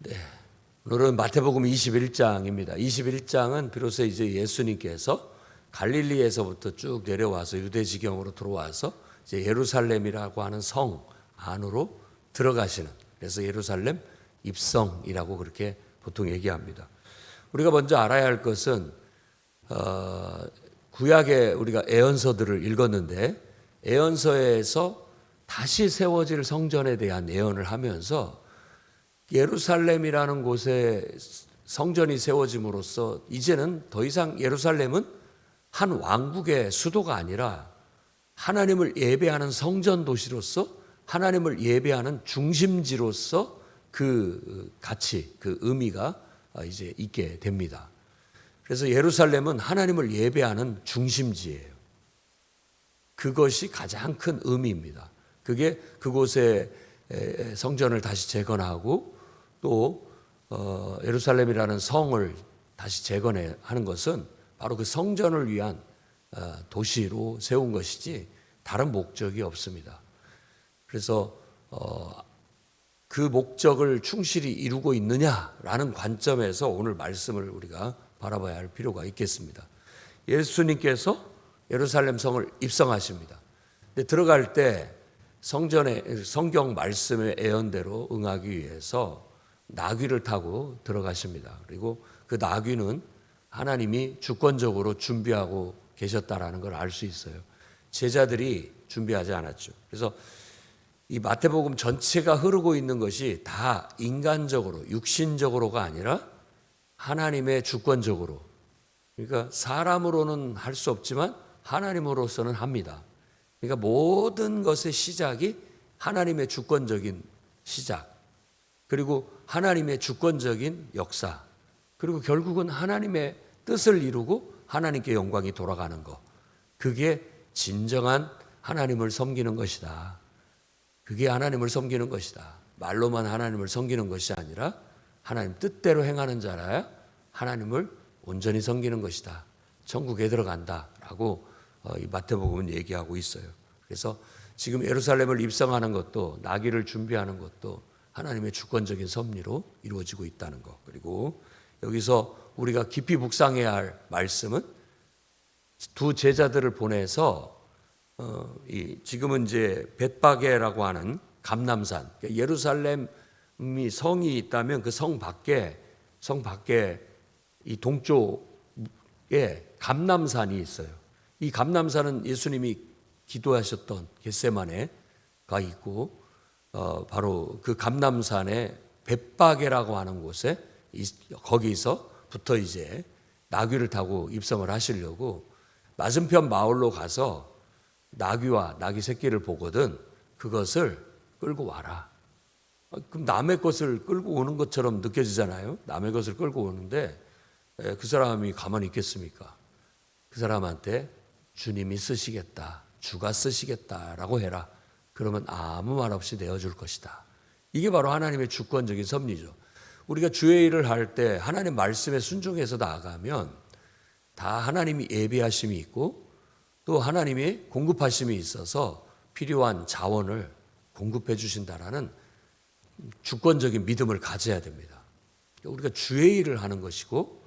네. 오늘은 마태복음 21장입니다. 21장은 비로소 이제 예수님께서 갈릴리에서부터 쭉 내려와서 유대 지경으로 들어와서 이제 예루살렘이라고 하는 성 안으로 들어가시는, 그래서 예루살렘 입성이라고 그렇게 보통 얘기합니다. 우리가 먼저 알아야 할 것은 구약에 우리가 예언서들을 읽었는데 예언서에서 다시 세워질 성전에 대한 예언을 하면서 예루살렘이라는 곳에 성전이 세워짐으로써 이제는 더 이상 예루살렘은 한 왕국의 수도가 아니라 하나님을 예배하는 성전 도시로서, 하나님을 예배하는 중심지로서 그 가치, 그 의미가 이제 있게 됩니다. 그래서 예루살렘은 하나님을 예배하는 중심지예요. 그것이 가장 큰 의미입니다. 그게 그곳에 성전을 다시 재건하고 또 예루살렘이라는 성을 다시 재건하는 것은 바로 그 성전을 위한 도시로 세운 것이지 다른 목적이 없습니다. 그래서 그 목적을 충실히 이루고 있느냐라는 관점에서 오늘 말씀을 우리가 바라봐야 할 필요가 있겠습니다. 예수님께서 예루살렘 성을 입성하십니다. 근데 들어갈 때 성전에 성경 말씀의 예언대로 응하기 위해서 나귀를 타고 들어가십니다. 그리고 그 나귀는 하나님이 주권적으로 준비하고 계셨다라는 걸 알 수 있어요. 제자들이 준비하지 않았죠. 그래서 이 마태복음 전체가 흐르고 있는 것이 다 인간적으로, 육신적으로가 아니라 하나님의 주권적으로, 그러니까 사람으로는 할 수 없지만 하나님으로서는 합니다. 그러니까 모든 것의 시작이 하나님의 주권적인 시작, 그리고 하나님의 주권적인 역사, 그리고 결국은 하나님의 뜻을 이루고 하나님께 영광이 돌아가는 것, 그게 진정한 하나님을 섬기는 것이다. 그게 하나님을 섬기는 것이다. 말로만 하나님을 섬기는 것이 아니라 하나님 뜻대로 행하는 자라야 하나님을 온전히 섬기는 것이다. 천국에 들어간다라고 이 마태복음은 얘기하고 있어요. 그래서 지금 예루살렘을 입성하는 것도, 나귀를 준비하는 것도 하나님의 주권적인 섭리로 이루어지고 있다는 것. 그리고 여기서 우리가 깊이 묵상해야 할 말씀은 두 제자들을 보내서 지금은 이제 벳바게라고 하는 감람산, 예루살렘이 성이 있다면 그 성 밖에 이 동쪽에 감람산이 있어요. 이 감람산은 예수님이 기도하셨던 겟세마네가 있고 바로 그 감람산의 벳바게라고 하는 곳에 거기서부터 이제 나귀를 타고 입성을 하시려고 맞은편 마을로 가서 나귀와 나귀 새끼를 보거든 그것을 끌고 와라. 그럼 남의 것을 끌고 오는 것처럼 느껴지잖아요. 남의 것을 끌고 오는데 그 사람이 가만히 있겠습니까? 그 사람한테 주님이 쓰시겠다, 주가 쓰시겠다라고 해라. 그러면 아무 말 없이 내어줄 것이다. 이게 바로 하나님의 주권적인 섭리죠. 우리가 주의 일을 할 때 하나님 말씀에 순종해서 나아가면 다 하나님이 예비하심이 있고 또 하나님이 공급하심이 있어서 필요한 자원을 공급해 주신다라는 주권적인 믿음을 가져야 됩니다. 우리가 주의 일을 하는 것이고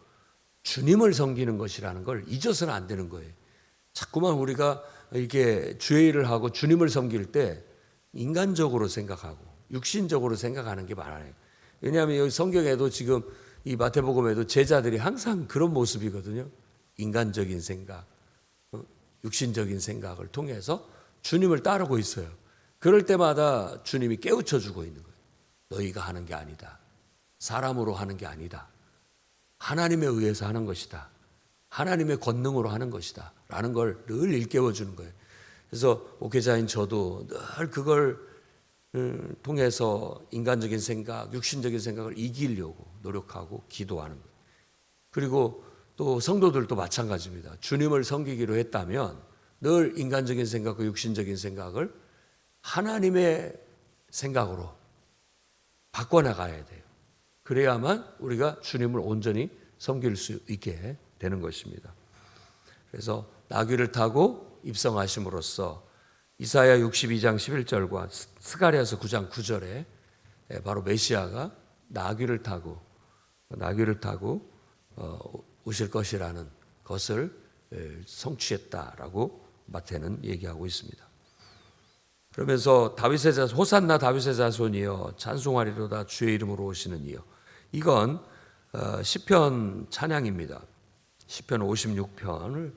주님을 섬기는 것이라는 걸 잊어서는 안 되는 거예요. 자꾸만 우리가 이렇게 주의 일을 하고 주님을 섬길 때 인간적으로 생각하고 육신적으로 생각하는 게 많아요. 왜냐하면 여기 성경에도 지금 이 마태복음에도 제자들이 항상 그런 모습이거든요. 인간적인 생각, 육신적인 생각을 통해서 주님을 따르고 있어요. 그럴 때마다 주님이 깨우쳐 주고 있는 거예요. 너희가 하는 게 아니다. 사람으로 하는 게 아니다. 하나님에 의해서 하는 것이다. 하나님의 권능으로 하는 것이다. 라는 걸 늘 일깨워 주는 거예요. 그래서 목회자인 저도 늘 그걸 통해서 인간적인 생각, 육신적인 생각을 이기려고 노력하고 기도하는 거예요. 그리고 또 성도들도 마찬가지입니다. 주님을 섬기기로 했다면 늘 인간적인 생각과 육신적인 생각을 하나님의 생각으로 바꿔나가야 돼요. 그래야만 우리가 주님을 온전히 섬길 수 있게 되는 것입니다. 그래서 나귀를 타고 입성하심으로써 이사야 62장 11절과 스가랴서 9장 9절에 바로 메시아가 나귀를 타고 오실 것이라는 것을 성취했다라고 마태는 얘기하고 있습니다. 그러면서 다윗의 자손, 호산나 다윗의 자손이여 찬송하리로다 주의 이름으로 오시는 이여. 이건 시편 찬양입니다. 시편 56편을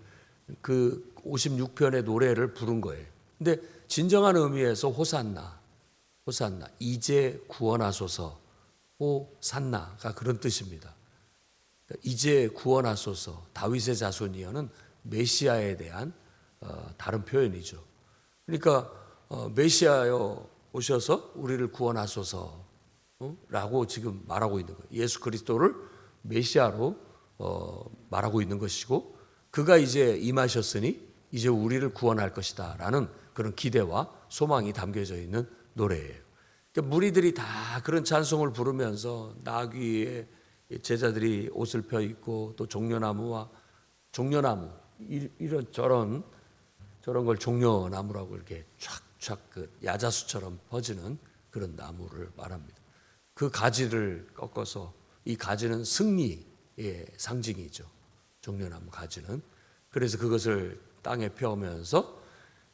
그 56편의 노래를 부른 거예요. 근데 진정한 의미에서 호산나 이제 구원하소서, 호산나가 그런 뜻입니다. 이제 구원하소서, 다윗의 자손이여는 메시아에 대한 다른 표현이죠. 그러니까 메시아여 오셔서 우리를 구원하소서 라고 지금 말하고 있는 거예요. 예수 그리스도를 메시아로 말하고 있는 것이고, 그가 이제 임하셨으니 이제 우리를 구원할 것이다 라는 그런 기대와 소망이 담겨져 있는 노래예요. 그러니까 무리들이 다 그런 찬송을 부르면서 나귀에 제자들이 옷을 펴 입고 또 종려나무 이런 저런 걸 종려나무라고 이렇게 촥촥 그 야자수처럼 퍼지는 그런 나무를 말합니다. 그 가지를 꺾어서, 이 가지는 승리의 상징이죠. 종려나무 가지는. 그래서 그것을 땅에 펴면서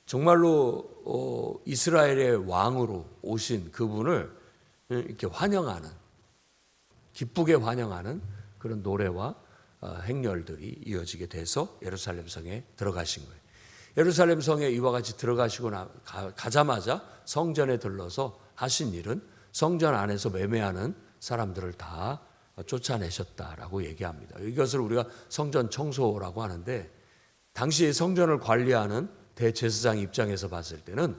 정말로 이스라엘의 왕으로 오신 그분을 이렇게 환영하는, 기쁘게 환영하는 그런 노래와 행렬들이 이어지게 돼서 예루살렘 성에 들어가신 거예요. 예루살렘 성에 이와 같이 들어가시고 가자마자 성전에 들러서 하신 일은 성전 안에서 매매하는 사람들을 다 쫓아내셨다라고 얘기합니다. 이것을 우리가 성전 청소라고 하는데, 당시 성전을 관리하는 대제사장 입장에서 봤을 때는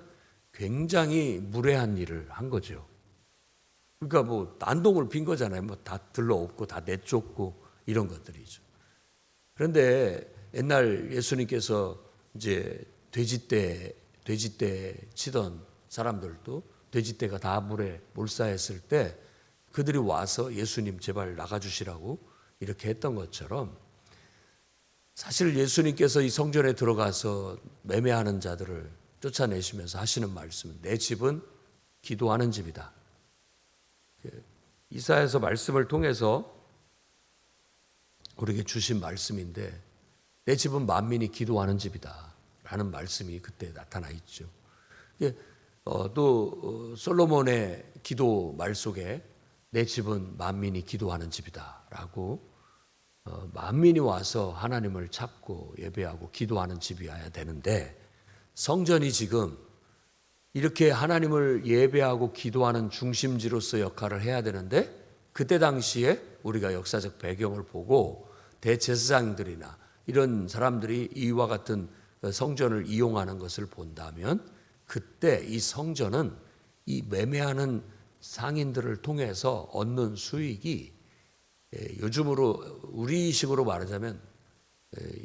굉장히 무례한 일을 한 거죠. 그러니까 뭐 난동을 핀 거잖아요. 뭐 다 들러엎고 다 내쫓고 이런 것들이죠. 그런데 옛날 예수님께서 이제 돼지떼 치던 사람들도 돼지떼가 다 물에 몰사했을 때 그들이 와서 예수님 제발 나가주시라고 이렇게 했던 것처럼, 사실 예수님께서 이 성전에 들어가서 매매하는 자들을 쫓아내시면서 하시는 말씀은 내 집은 기도하는 집이다. 이사야서 말씀을 통해서 우리에게 주신 말씀인데, 내 집은 만민이 기도하는 집이다 라는 말씀이 그때 나타나 있죠. 또 솔로몬의 기도 말 속에 내 집은 만민이 기도하는 집이다 라고, 만민이 와서 하나님을 찾고 예배하고 기도하는 집이어야 되는데, 성전이 지금 이렇게 하나님을 예배하고 기도하는 중심지로서 역할을 해야 되는데, 그때 당시에 우리가 역사적 배경을 보고 대제사장들이나 이런 사람들이 이와 같은 성전을 이용하는 것을 본다면, 그때 이 성전은 이 매매하는 상인들을 통해서 얻는 수익이, 요즘으로 우리식으로 말하자면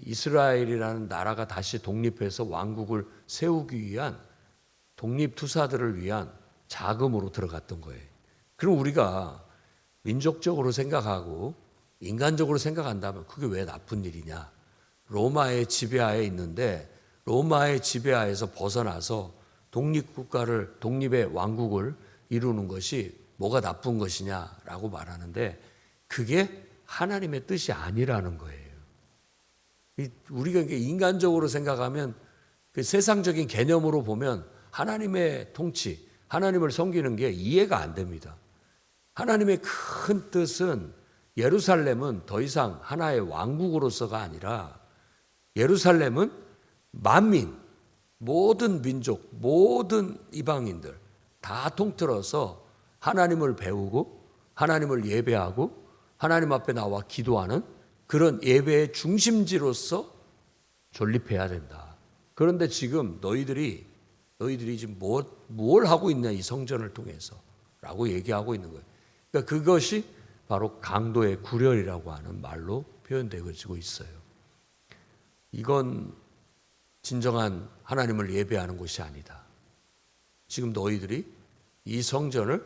이스라엘이라는 나라가 다시 독립해서 왕국을 세우기 위한 독립투사들을 위한 자금으로 들어갔던 거예요. 그럼 우리가 민족적으로 생각하고 인간적으로 생각한다면 그게 왜 나쁜 일이냐? 로마의 지배하에 있는데 로마의 지배하에서 벗어나서 독립국가를, 독립의 왕국을 이루는 것이 뭐가 나쁜 것이냐라고 말하는데, 그게 하나님의 뜻이 아니라는 거예요. 우리가 인간적으로 생각하면, 그 세상적인 개념으로 보면 하나님의 통치, 하나님을 섬기는 게 이해가 안 됩니다. 하나님의 큰 뜻은 예루살렘은 더 이상 하나의 왕국으로서가 아니라, 예루살렘은 만민, 모든 민족, 모든 이방인들 다 통틀어서 하나님을 배우고 하나님을 예배하고 하나님 앞에 나와 기도하는 그런 예배의 중심지로서 존립해야 된다. 그런데 지금 너희들이 지금 뭘 하고 있냐, 이 성전을 통해서 라고 얘기하고 있는 거예요. 그러니까 그것이 바로 강도의 구렬이라고 하는 말로 표현되어지고 있어요. 이건 진정한 하나님을 예배하는 곳이 아니다. 지금 너희들이 이 성전을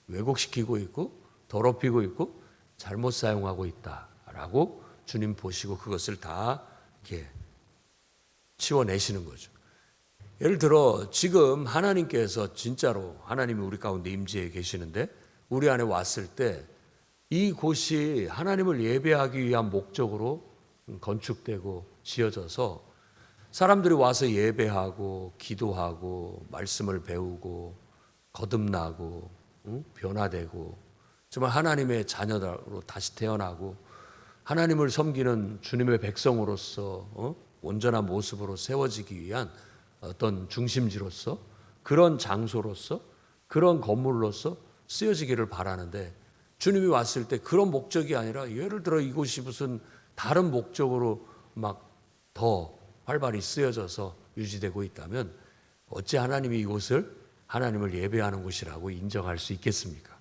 왜곡시키고 있고 더럽히고 있고 잘못 사용하고 있다라고 주님 보시고 그것을 다 이렇게 치워내시는 거죠. 예를 들어 지금 하나님께서 진짜로, 하나님이 우리 가운데 임재해 계시는데 우리 안에 왔을 때 이 곳이 하나님을 예배하기 위한 목적으로 건축되고 지어져서 사람들이 와서 예배하고 기도하고 말씀을 배우고 거듭나고 변화되고 정말 하나님의 자녀로 다시 태어나고 하나님을 섬기는 주님의 백성으로서 온전한 모습으로 세워지기 위한 어떤 중심지로서 그런 장소로서 그런 건물로서 쓰여지기를 바라는데 주님이 왔을 때 그런 목적이 아니라 예를 들어 이곳이 무슨 다른 목적으로 막 더 활발히 쓰여져서 유지되고 있다면 어찌 하나님이 이곳을 하나님을 예배하는 곳이라고 인정할 수 있겠습니까?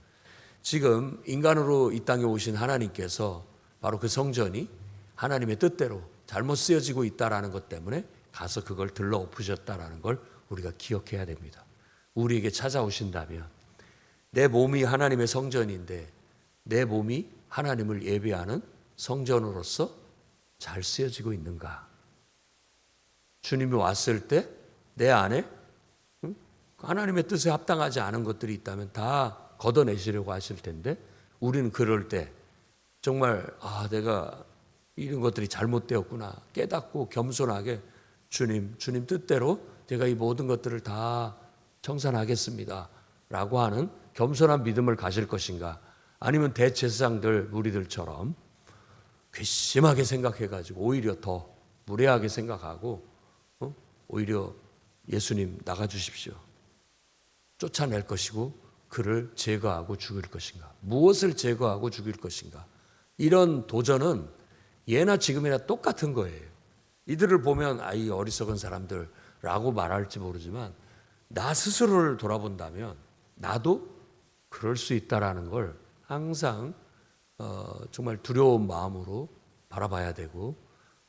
지금 인간으로 이 땅에 오신 하나님께서 바로 그 성전이 하나님의 뜻대로 잘못 쓰여지고 있다는 것 때문에 가서 그걸 들러 엎으셨다는 걸 우리가 기억해야 됩니다. 우리에게 찾아오신다면 내 몸이 하나님의 성전인데 내 몸이 하나님을 예배하는 성전으로서 잘 쓰여지고 있는가? 주님이 왔을 때 내 안에 하나님의 뜻에 합당하지 않은 것들이 있다면 다 걷어내시려고 하실 텐데 우리는 그럴 때 정말 내가 이런 것들이 잘못되었구나 깨닫고 겸손하게 주님 뜻대로 제가 이 모든 것들을 다 청산하겠습니다 라고 하는 겸손한 믿음을 가질 것인가, 아니면 대제사장들 무리들처럼 괘씸하게 생각해가지고 오히려 더 무례하게 생각하고 오히려 예수님 나가주십시오 쫓아낼 것이고 그를 제거하고 죽일 것인가, 무엇을 제거하고 죽일 것인가, 이런 도전은 예나 지금이나 똑같은 거예요. 이들을 보면 이 어리석은 사람들라고 말할지 모르지만 나 스스로를 돌아본다면 나도 그럴 수 있다라는 걸 항상 정말 두려운 마음으로 바라봐야 되고,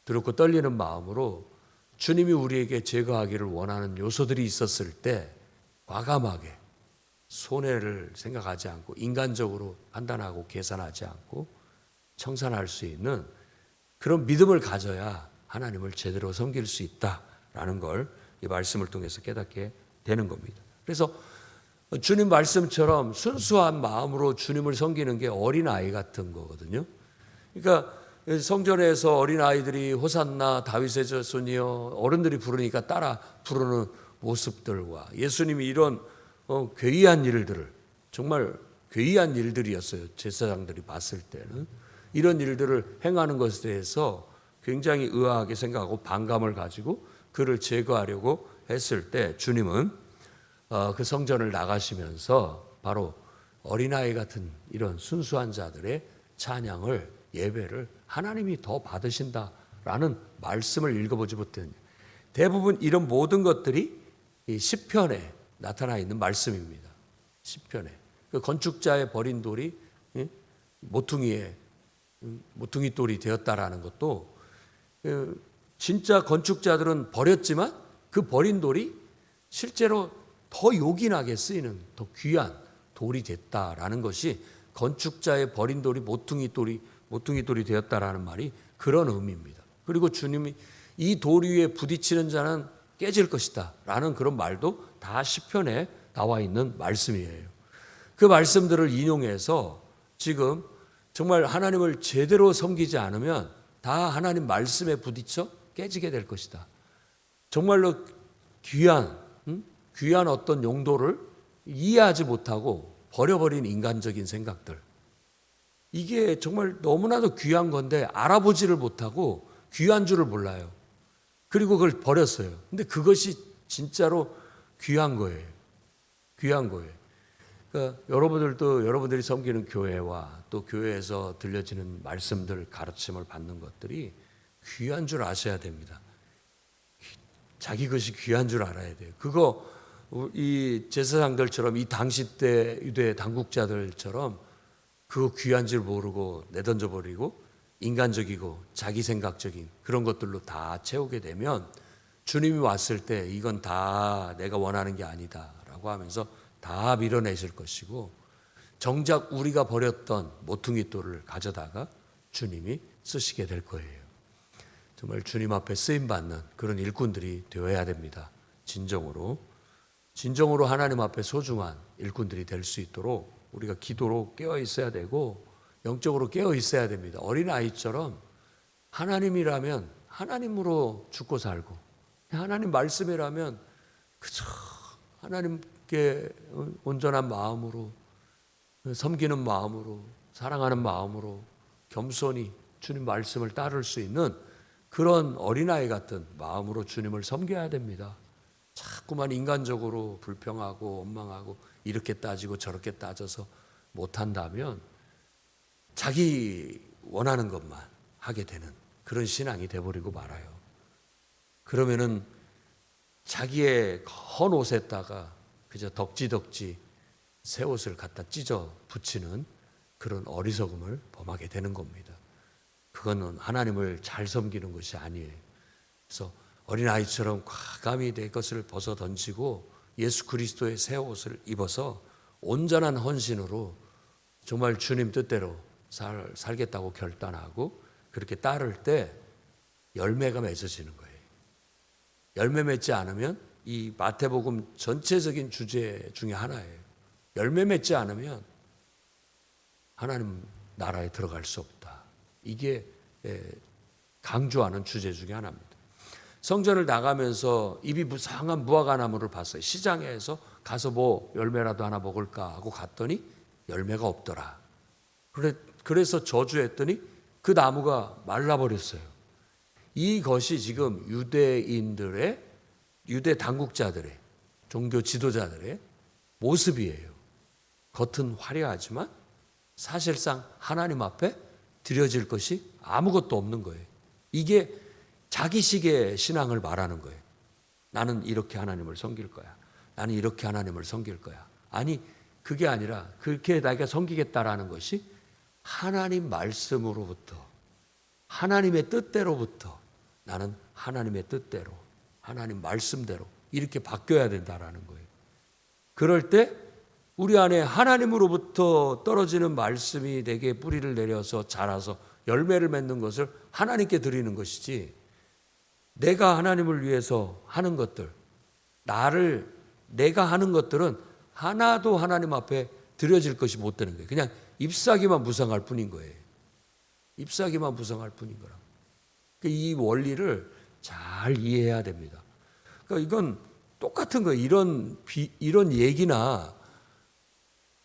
두렵고 떨리는 마음으로 주님이 우리에게 제거하기를 원하는 요소들이 있었을 때 과감하게 손해를 생각하지 않고 인간적으로 판단하고 계산하지 않고 청산할 수 있는 그런 믿음을 가져야 하나님을 제대로 섬길 수 있다라는 걸 이 말씀을 통해서 깨닫게 되는 겁니다. 그래서 주님 말씀처럼 순수한 마음으로 주님을 섬기는 게 어린아이 같은 거거든요. 그러니까 성전에서 어린아이들이 호산나 다윗의 자손이여 어른들이 부르니까 따라 부르는 모습들과 예수님이 이런 괴이한 일들을, 정말 괴이한 일들이었어요. 제사장들이 봤을 때는 이런 일들을 행하는 것에 대해서 굉장히 의아하게 생각하고 반감을 가지고 그를 제거하려고 했을 때 주님은 그 성전을 나가시면서 바로 어린아이 같은 이런 순수한 자들의 찬양을, 예배를 하나님이 더 받으신다라는 말씀을 읽어보지 못했는데 대부분 이런 모든 것들이 이 시편에 나타나 있는 말씀입니다. 시편에 그 건축자의 버린 돌이 모퉁이 돌이 되었다라는 것도 진짜 건축자들은 버렸지만 그 버린 돌이 실제로 더 요긴하게 쓰이는 더 귀한 돌이 됐다라는 것이 건축자의 버린 돌이 모퉁이 돌이 되었다라는 말이 그런 의미입니다. 그리고 주님이 이 돌 위에 부딪히는 자는 깨질 것이다 라는 그런 말도 다 시편에 나와 있는 말씀이에요. 그 말씀들을 인용해서 지금 정말 하나님을 제대로 섬기지 않으면 다 하나님 말씀에 부딪혀 깨지게 될 것이다. 정말로 귀한 어떤 용도를 이해하지 못하고 버려버린 인간적인 생각들, 이게 정말 너무나도 귀한 건데 알아보지를 못하고 귀한 줄을 몰라요. 그리고 그걸 버렸어요. 근데 그것이 진짜로 귀한 거예요. 귀한 거예요. 그러니까 여러분들도 여러분들이 섬기는 교회와 또 교회에서 들려지는 말씀들, 가르침을 받는 것들이 귀한 줄 아셔야 됩니다. 자기 것이 귀한 줄 알아야 돼요. 그거 이 제사장들처럼 이 당시 때 유대 당국자들처럼 그거 귀한 줄 모르고 내던져 버리고 인간적이고 자기 생각적인 그런 것들로 다 채우게 되면 주님이 왔을 때 이건 다 내가 원하는 게 아니다라고 하면서 다 밀어내실 것이고, 정작 우리가 버렸던 모퉁이 돌을 가져다가 주님이 쓰시게 될 거예요. 정말 주님 앞에 쓰임받는 그런 일꾼들이 되어야 됩니다. 진정으로 하나님 앞에 소중한 일꾼들이 될 수 있도록 우리가 기도로 깨어 있어야 되고 영적으로 깨어 있어야 됩니다. 어린아이처럼 하나님이라면 하나님으로 죽고 살고, 하나님 말씀이라면 그저 하나님께 온전한 마음으로, 섬기는 마음으로, 사랑하는 마음으로 겸손히 주님 말씀을 따를 수 있는 그런 어린아이 같은 마음으로 주님을 섬겨야 됩니다. 자꾸만 인간적으로 불평하고 원망하고 이렇게 따지고 저렇게 따져서 못한다면 자기 원하는 것만 하게 되는 그런 신앙이 돼버리고 말아요. 그러면은 자기의 헌 옷에다가 그저 덕지덕지 새 옷을 갖다 찢어 붙이는 그런 어리석음을 범하게 되는 겁니다. 그거는 하나님을 잘 섬기는 것이 아니에요. 그래서 어린아이처럼 과감히 내 것을 벗어 던지고 예수 그리스도의 새 옷을 입어서 온전한 헌신으로 정말 주님 뜻대로 살겠다고 결단하고 그렇게 따를 때 열매가 맺어지는 거예요. 열매 맺지 않으면 이 마태복음 전체적인 주제 중에 하나예요. 열매 맺지 않으면 하나님 나라에 들어갈 수 없다. 이게 강조하는 주제 중에 하나입니다. 성전을 나가면서 입이 무성한 무화과나무를 봤어요. 시장에서 가서 뭐 열매라도 하나 먹을까 하고 갔더니 열매가 없더라. 그래서 저주했더니 그 나무가 말라버렸어요. 이것이 지금 유대인들의, 유대 당국자들의, 종교 지도자들의 모습이에요. 겉은 화려하지만 사실상 하나님 앞에 드려질 것이 아무것도 없는 거예요. 이게 자기식의 신앙을 말하는 거예요. 나는 이렇게 하나님을 섬길 거야. 나는 이렇게 하나님을 섬길 거야. 아니, 그게 아니라 그렇게 내가 섬기겠다라는 것이 하나님 말씀으로부터, 하나님의 뜻대로부터 나는 하나님의 뜻대로, 하나님 말씀대로 이렇게 바뀌어야 된다라는 거예요. 그럴 때 우리 안에 하나님으로부터 떨어지는 말씀이 내게 뿌리를 내려서 자라서 열매를 맺는 것을 하나님께 드리는 것이지, 내가 하나님을 위해서 하는 것들, 내가 하는 것들은 하나도 하나님 앞에 드려질 것이 못 되는 거예요. 그냥 잎사귀만 무성할 뿐인 거예요. 잎사귀만 무성할 뿐인 거라. 이 원리를 잘 이해해야 됩니다. 그러니까 이건 똑같은 거예요. 이런 얘기나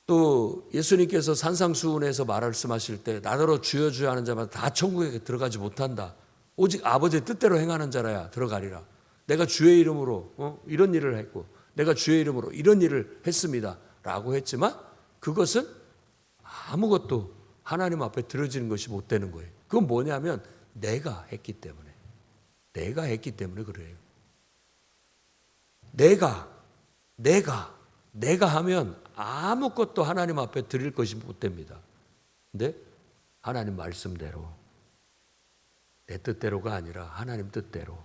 또 예수님께서 산상수훈에서 말씀하실 때 나더러 주여 주여 하는 자마다 다 천국에 들어가지 못한다. 오직 아버지의 뜻대로 행하는 자라야 들어가리라. 내가 주의 이름으로 이런 일을 했고 내가 주의 이름으로 이런 일을 했습니다 라고 했지만 그것은 아무것도 하나님 앞에 들어지는 것이 못 되는 거예요. 그건 뭐냐면 내가 했기 때문에 그래요. 내가 하면 아무것도 하나님 앞에 드릴 것이 못 됩니다. 근데 하나님 말씀대로, 내 뜻대로가 아니라 하나님 뜻대로,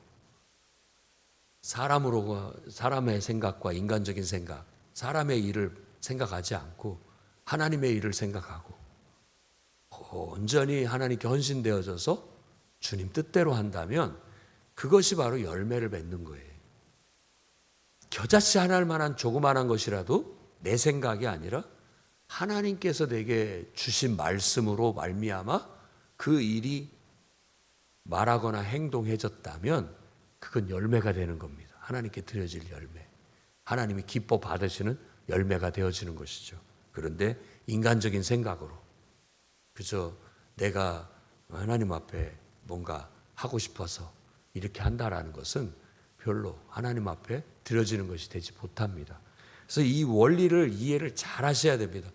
사람의 생각과 인간적인 생각, 사람의 일을 생각하지 않고 하나님의 일을 생각하고 온전히 하나님께 헌신되어져서 주님 뜻대로 한다면 그것이 바로 열매를 맺는 거예요. 겨자씨 하나일 만한 조그만한 것이라도 내 생각이 아니라 하나님께서 내게 주신 말씀으로 말미암아 그 일이 말하거나 행동해졌다면 그건 열매가 되는 겁니다. 하나님께 드려질 열매, 하나님이 기뻐 받으시는 열매가 되어지는 것이죠. 그런데 인간적인 생각으로 그저 내가 하나님 앞에 뭔가 하고 싶어서 이렇게 한다라는 것은 별로 하나님 앞에 드려지는 것이 되지 못합니다. 그래서 이 원리를 이해를 잘 하셔야 됩니다.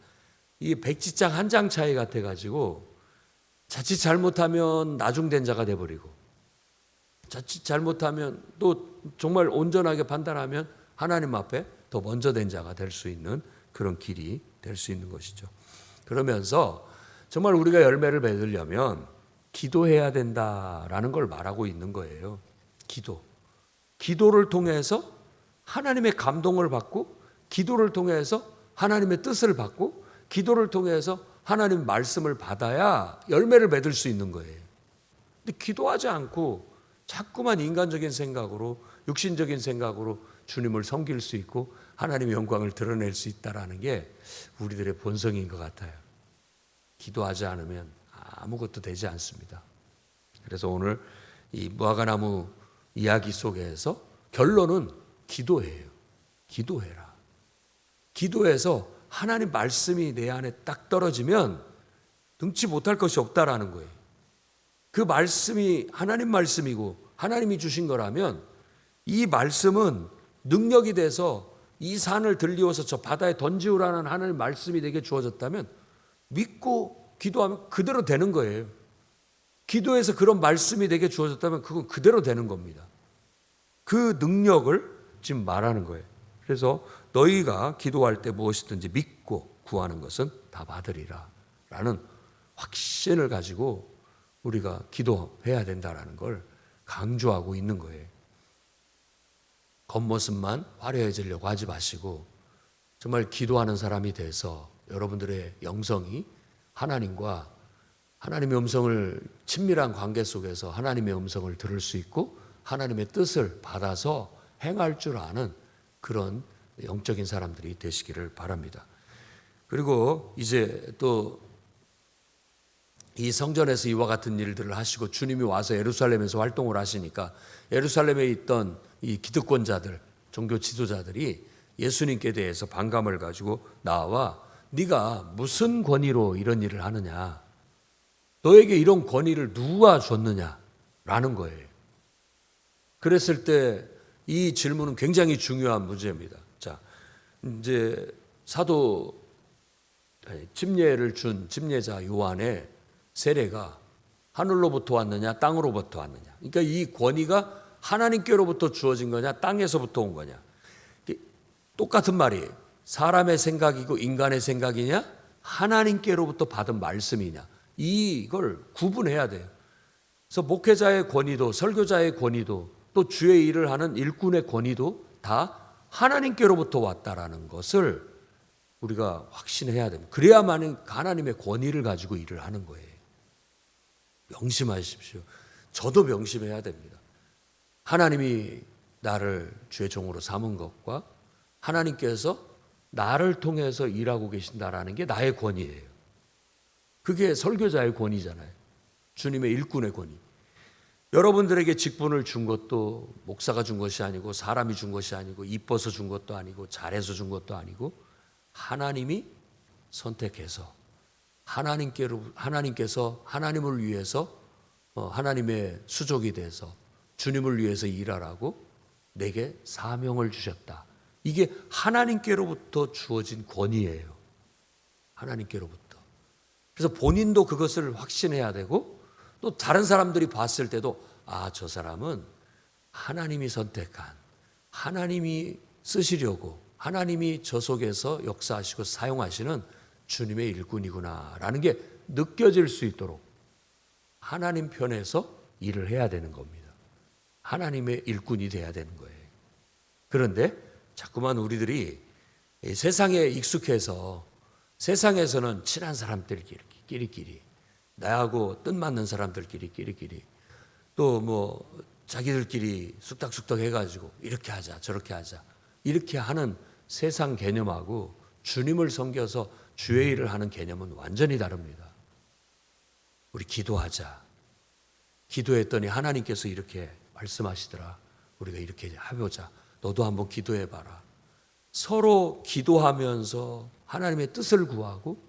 이게 백지장 한 장 차이 같아가지고 자칫 잘못하면 나중된 자가 돼버리고 자칫 잘못하면 또 정말 온전하게 판단하면 하나님 앞에 더 먼저 된 자가 될 수 있는 그런 길이 될 수 있는 것이죠. 그러면서 정말 우리가 열매를 맺으려면 기도해야 된다라는 걸 말하고 있는 거예요. 기도를 통해서 하나님의 감동을 받고 기도를 통해서 하나님의 뜻을 받고 기도를 통해서 하나님 말씀을 받아야 열매를 맺을 수 있는 거예요. 근데 기도하지 않고 자꾸만 인간적인 생각으로 육신적인 생각으로 주님을 섬길 수 있고 하나님의 영광을 드러낼 수 있다라는 게 우리들의 본성인 것 같아요. 기도하지 않으면 아무것도 되지 않습니다. 그래서 오늘 이 무화과나무 이야기 속에서 결론은 기도예요. 기도해라. 기도해서 하나님 말씀이 내 안에 딱 떨어지면 등치 못할 것이 없다라는 거예요. 그 말씀이 하나님 말씀이고 하나님이 주신 거라면 이 말씀은 능력이 돼서 이 산을 들리워서 저 바다에 던지우라는 하나님 말씀이 내게 주어졌다면 믿고 기도하면 그대로 되는 거예요. 기도해서 그런 말씀이 내게 주어졌다면 그건 그대로 되는 겁니다. 그 능력을 지금 말하는 거예요. 그래서 너희가 기도할 때 무엇이든지 믿고 구하는 것은 다 받으리라 라는 확신을 가지고 우리가 기도해야 된다는 걸 강조하고 있는 거예요. 겉모습만 화려해지려고 하지 마시고 정말 기도하는 사람이 돼서 여러분들의 영성이 하나님과 하나님의 음성을 친밀한 관계 속에서 하나님의 음성을 들을 수 있고 하나님의 뜻을 받아서 행할 줄 아는 그런 영적인 사람들이 되시기를 바랍니다. 그리고 이제 또 이 성전에서 이와 같은 일들을 하시고 주님이 와서 예루살렘에서 활동을 하시니까 예루살렘에 있던 이 기득권자들, 종교 지도자들이 예수님께 대해서 반감을 가지고 나와 네가 무슨 권위로 이런 일을 하느냐? 너에게 이런 권위를 누가 줬느냐라는 거예요. 그랬을 때 이 질문은 굉장히 중요한 문제입니다. 자, 이제 사도 침례를 준 침례자 요한의 세례가 하늘로부터 왔느냐 땅으로부터 왔느냐. 그러니까 이 권위가 하나님께로부터 주어진 거냐 땅에서부터 온 거냐. 똑같은 말이에요. 사람의 생각이고 인간의 생각이냐 하나님께로부터 받은 말씀이냐. 이걸 구분해야 돼요. 그래서 목회자의 권위도 설교자의 권위도 또 주의 일을 하는 일꾼의 권위도 다 하나님께로부터 왔다라는 것을 우리가 확신해야 됩니다. 그래야만 하나님의 권위를 가지고 일을 하는 거예요. 명심하십시오. 저도 명심해야 됩니다. 하나님이 나를 주의 종으로 삼은 것과 하나님께서 나를 통해서 일하고 계신다라는 게 나의 권위예요. 그게 설교자의 권위잖아요. 주님의 일꾼의 권위. 여러분들에게 직분을 준 것도 목사가 준 것이 아니고 사람이 준 것이 아니고 이뻐서 준 것도 아니고 잘해서 준 것도 아니고 하나님이 선택해서 하나님께서 하나님을 위해서 하나님의 수족이 돼서 주님을 위해서 일하라고 내게 사명을 주셨다. 이게 하나님께로부터 주어진 권위예요. 하나님께로부터. 그래서 본인도 그것을 확신해야 되고 또 다른 사람들이 봤을 때도 저 사람은 하나님이 선택한 하나님이 쓰시려고 하나님이 저 속에서 역사하시고 사용하시는 주님의 일꾼이구나라는 게 느껴질 수 있도록 하나님 편에서 일을 해야 되는 겁니다. 하나님의 일꾼이 돼야 되는 거예요. 그런데 자꾸만 우리들이 세상에 익숙해서 세상에서는 친한 사람들끼리 나하고 뜻 맞는 사람들끼리 또 뭐 자기들끼리 쑥닥쑥닥 해가지고 이렇게 하자 저렇게 하자 이렇게 하는 세상 개념하고 주님을 섬겨서 주의 일을 하는 개념은 완전히 다릅니다. 우리 기도하자. 기도했더니 하나님께서 이렇게 말씀하시더라. 우리가 이렇게 해보자. 너도 한번 기도해봐라. 서로 기도하면서 하나님의 뜻을 구하고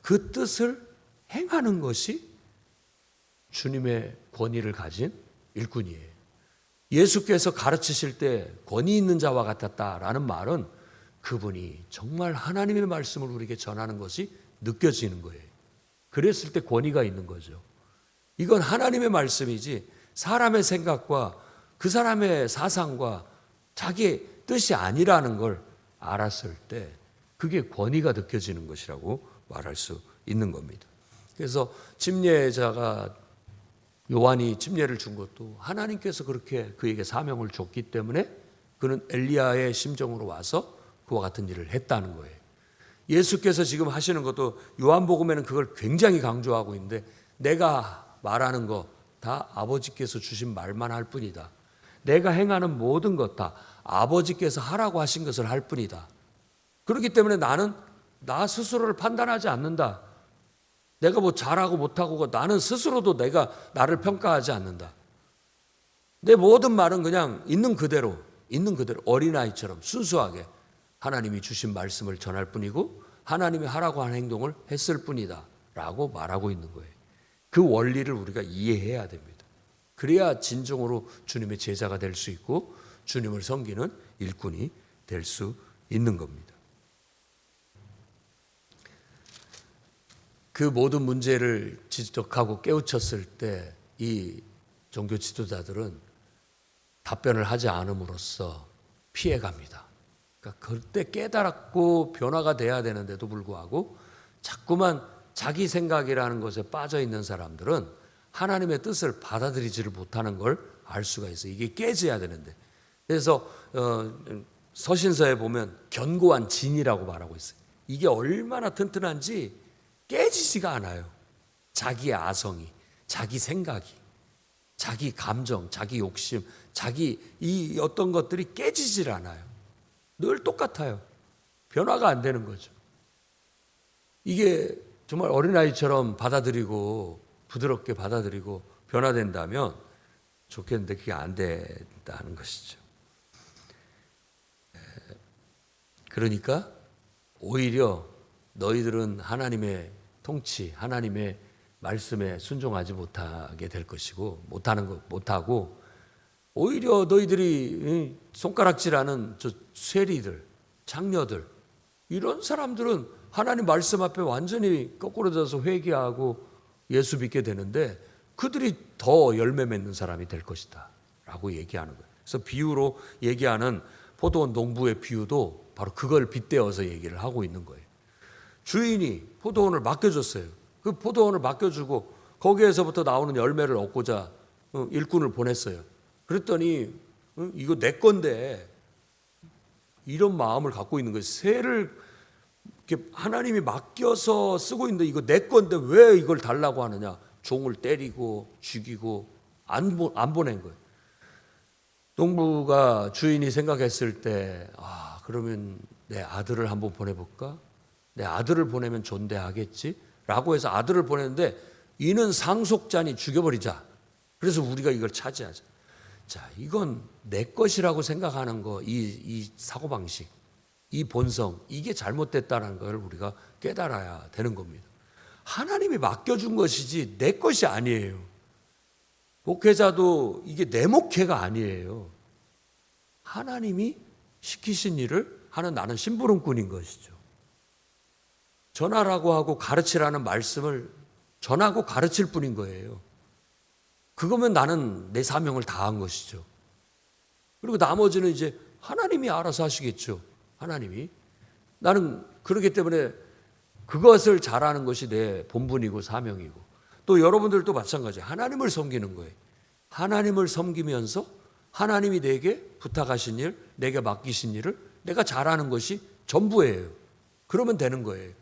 그 뜻을 행하는 것이 주님의 권위를 가진 일꾼이에요. 예수께서 가르치실 때 권위 있는 자와 같았다라는 말은 그분이 정말 하나님의 말씀을 우리에게 전하는 것이 느껴지는 거예요. 그랬을 때 권위가 있는 거죠. 이건 하나님의 말씀이지 사람의 생각과 그 사람의 사상과 자기의 뜻이 아니라는 걸 알았을 때 그게 권위가 느껴지는 것이라고 말할 수 있는 겁니다. 그래서 침례자가 요한이 침례를 준 것도 하나님께서 그렇게 그에게 사명을 줬기 때문에 그는 엘리야의 심정으로 와서 그와 같은 일을 했다는 거예요. 예수께서 지금 하시는 것도 요한복음에는 그걸 굉장히 강조하고 있는데 내가 말하는 거 다 아버지께서 주신 말만 할 뿐이다. 내가 행하는 모든 것 다 아버지께서 하라고 하신 것을 할 뿐이다. 그렇기 때문에 나는 나 스스로를 판단하지 않는다. 내가 뭐 잘하고 못하고 나는 스스로도 내가 나를 평가하지 않는다. 내 모든 말은 그냥 있는 그대로 어린아이처럼 순수하게 하나님이 주신 말씀을 전할 뿐이고 하나님이 하라고 한 행동을 했을 뿐이다 라고 말하고 있는 거예요. 그 원리를 우리가 이해해야 됩니다. 그래야 진정으로 주님의 제자가 될 수 있고 주님을 섬기는 일꾼이 될 수 있는 겁니다. 그 모든 문제를 지적하고 깨우쳤을 때 이 종교 지도자들은 답변을 하지 않음으로써 피해갑니다. 그러니까 그때 깨달았고 변화가 돼야 되는데도 불구하고 자꾸만 자기 생각이라는 것에 빠져 있는 사람들은 하나님의 뜻을 받아들이지를 못하는 걸 알 수가 있어요. 이게 깨져야 되는데. 그래서 서신서에 보면 견고한 진이라고 말하고 있어요. 이게 얼마나 튼튼한지 깨지지가 않아요. 자기의 아성이, 자기 생각이, 자기 감정, 자기 욕심, 자기 이 어떤 것들이 깨지질 않아요. 늘 똑같아요. 변화가 안 되는 거죠. 이게 정말 어린아이처럼 받아들이고 부드럽게 받아들이고 변화된다면 좋겠는데 그게 안 된다는 것이죠. 그러니까 오히려 너희들은 하나님의 통치, 하나님의 말씀에 순종하지 못하게 될 것이고 못하고 오히려 너희들이 손가락질하는 저 쇠리들, 장녀들 이런 사람들은 하나님 말씀 앞에 완전히 거꾸로 져서 회개하고 예수 믿게 되는데 그들이 더 열매 맺는 사람이 될 것이다 라고 얘기하는 거예요. 그래서 비유로 얘기하는 포도원 농부의 비유도 바로 그걸 빗대어서 얘기를 하고 있는 거예요. 주인이 포도원을 맡겨줬어요. 그 포도원을 맡겨주고 거기에서부터 나오는 열매를 얻고자 일꾼을 보냈어요. 그랬더니 이거 내 건데 이런 마음을 갖고 있는 거예요. 새를 이렇게 하나님이 맡겨서 쓰고 있는데 이거 내 건데 왜 이걸 달라고 하느냐. 종을 때리고 죽이고 안 보낸 거예요. 농부가 주인이 생각했을 때 그러면 내 아들을 한번 보내볼까? 내 아들을 보내면 존대하겠지? 라고 해서 아들을 보냈는데 이는 상속자니 죽여버리자. 그래서 우리가 이걸 차지하자. 자, 이건 내 것이라고 생각하는 거, 이 사고방식, 이 본성, 이게 잘못됐다는 걸 우리가 깨달아야 되는 겁니다. 하나님이 맡겨준 것이지 내 것이 아니에요. 목회자도 이게 내 목회가 아니에요. 하나님이 시키신 일을 하는 나는 심부름꾼인 것이죠. 전하라고 하고 가르치라는 말씀을 전하고 가르칠 뿐인 거예요. 그거면 나는 내 사명을 다한 것이죠. 그리고 나머지는 이제 하나님이 알아서 하시겠죠. 하나님이. 나는 그렇기 때문에 그것을 잘하는 것이 내 본분이고 사명이고 또 여러분들도 마찬가지예요. 하나님을 섬기는 거예요. 하나님을 섬기면서 하나님이 내게 부탁하신 일, 내게 맡기신 일을 내가 잘하는 것이 전부예요. 그러면 되는 거예요.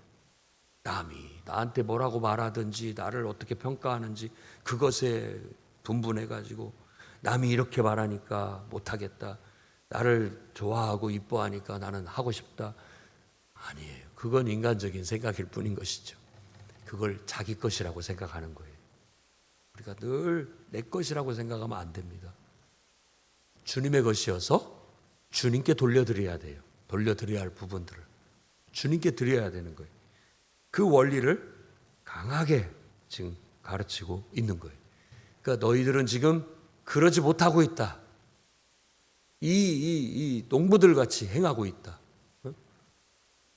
남이 나한테 뭐라고 말하든지 나를 어떻게 평가하는지 그것에 분분해가지고 남이 이렇게 말하니까 못하겠다. 나를 좋아하고 이뻐하니까 나는 하고 싶다. 아니에요. 그건 인간적인 생각일 뿐인 것이죠. 그걸 자기 것이라고 생각하는 거예요. 우리가 늘 내 것이라고 생각하면 안 됩니다. 주님의 것이어서 주님께 돌려드려야 돼요. 돌려드려야 할 부분들을 주님께 드려야 되는 거예요. 그 원리를 강하게 지금 가르치고 있는 거예요. 그러니까 너희들은 지금 그러지 못하고 있다. 이 농부들 같이 행하고 있다.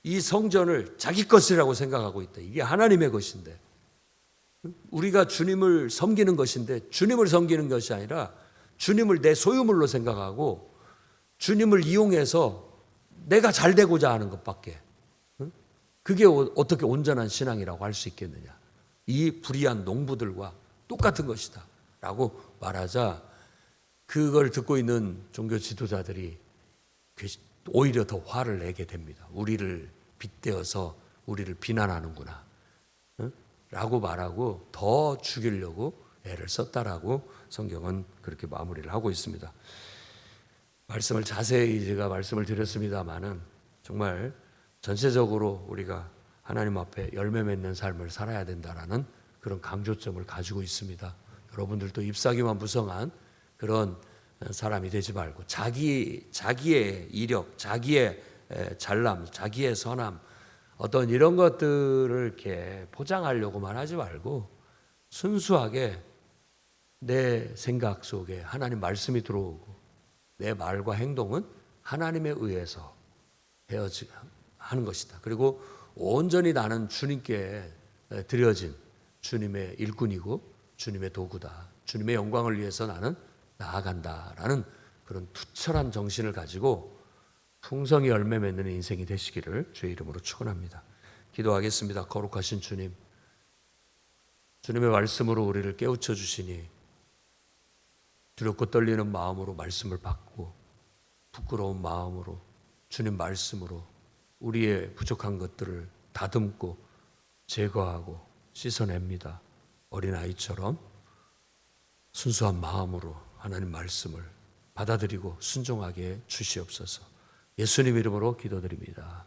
이 성전을 자기 것이라고 생각하고 있다. 이게 하나님의 것인데 우리가 주님을 섬기는 것인데 주님을 섬기는 것이 아니라 주님을 내 소유물로 생각하고 주님을 이용해서 내가 잘 되고자 하는 것밖에 그게 어떻게 온전한 신앙이라고 할 수 있겠느냐. 이 불의한 농부들과 똑같은 것이다 라고 말하자 그걸 듣고 있는 종교 지도자들이 오히려 더 화를 내게 됩니다. 우리를 빗대어서 우리를 비난하는구나 라고 말하고 더 죽이려고 애를 썼다라고 성경은 그렇게 마무리를 하고 있습니다. 말씀을 자세히 제가 말씀을 드렸습니다마는 정말 전체적으로 우리가 하나님 앞에 열매 맺는 삶을 살아야 된다라는 그런 강조점을 가지고 있습니다. 여러분들도 잎사귀만 무성한 그런 사람이 되지 말고 자기의 이력, 자기의 잘남, 자기의 선함 어떤 이런 것들을 이렇게 포장하려고만 하지 말고 순수하게 내 생각 속에 하나님 말씀이 들어오고 내 말과 행동은 하나님에 의해서 하는 것이다. 그리고 온전히 나는 주님께 드려진 주님의 일꾼이고 주님의 도구다. 주님의 영광을 위해서 나는 나아간다라는 그런 투철한 정신을 가지고 풍성히 열매 맺는 인생이 되시기를 주의 이름으로 축원합니다. 기도하겠습니다. 거룩하신 주님, 주님의 말씀으로 우리를 깨우쳐 주시니 두렵고 떨리는 마음으로 말씀을 받고 부끄러운 마음으로 주님 말씀으로 우리의 부족한 것들을 다듬고 제거하고 씻어냅니다. 어린아이처럼 순수한 마음으로 하나님 말씀을 받아들이고 순종하게 주시옵소서. 예수님 이름으로 기도드립니다.